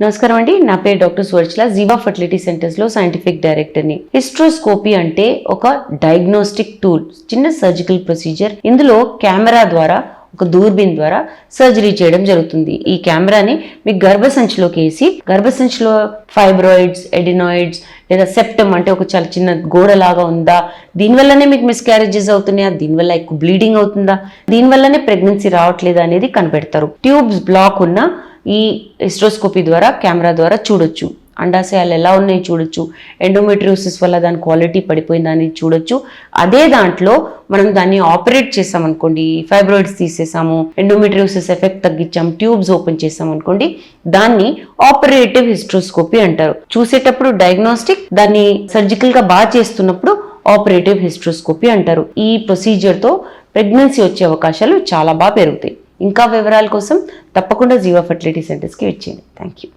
నమస్కారం అండి, నా పేరు డాక్టర్ సువర్చల, జీవా ఫర్టిలిటీ సెంటర్స్ లో సైంటిఫిక్ డైరెక్టర్ని. హిస్ట్రోస్కోపీ అంటే ఒక డయాగ్నోస్టిక్ టూల్, చిన్న సర్జికల్ ప్రొసీజర్. ఇందులో కెమెరా ద్వారా, ఒక దూర్బిన్ ద్వారా సర్జరీ చేయడం జరుగుతుంది. ఈ కెమెరాని మీ గర్భసంచిలోకి వేసి, గర్భసంచిలో ఫైబ్రాయిడ్స్, ఎడినాయిడ్స్ లేదా సెప్టమ్ అంటే ఒక చాలా చిన్న గోడలాగా ఉందా, దీనివల్లనే మీకు మిస్క్యారేజెస్ అవుతున్నాయా, దీనివల్ల ఎక్కువ బ్లీడింగ్ అవుతుందా, దీనివల్లనే ప్రెగ్నెన్సీ రావట్లేదా అనేది కనిపెడతారు. ట్యూబ్స్ బ్లాక్ ఉన్న ఈ హిస్ట్రోస్కోపీ ద్వారా, కెమెరా ద్వారా చూడొచ్చు. అండాశయాలు ఎలా ఉన్నాయి చూడొచ్చు, ఎండోమెట్రియోసిస్ వల్ల దాని క్వాలిటీ పడిపోయిందా అనేది చూడొచ్చు. అదే దాంట్లో మనం దాన్ని ఆపరేట్ చేసాం అనుకోండి, ఫైబ్రాయిడ్స్ తీసేసాము, ఎండోమెట్రియోసిస్ ఎఫెక్ట్ తగ్గించాం, ట్యూబ్స్ ఓపెన్ చేసాం అనుకోండి, దాన్ని ఆపరేటివ్ హిస్ట్రోస్కోపీ అంటారు. చూసేటప్పుడు డయాగ్నోస్టిక్, దాన్ని సర్జికల్ గా బాగా చేస్తున్నప్పుడు ఆపరేటివ్ హిస్ట్రోస్కోపీ అంటారు. ఈ ప్రొసీజర్ తో ప్రెగ్నెన్సీ వచ్చే అవకాశాలు చాలా బాగా పెరుగుతాయి. ఇంకా వివరాల కోసం తప్పకుండా జీవా ఫర్టిలిటీ సెంటర్స్కి వచ్చేయండి. Thank you.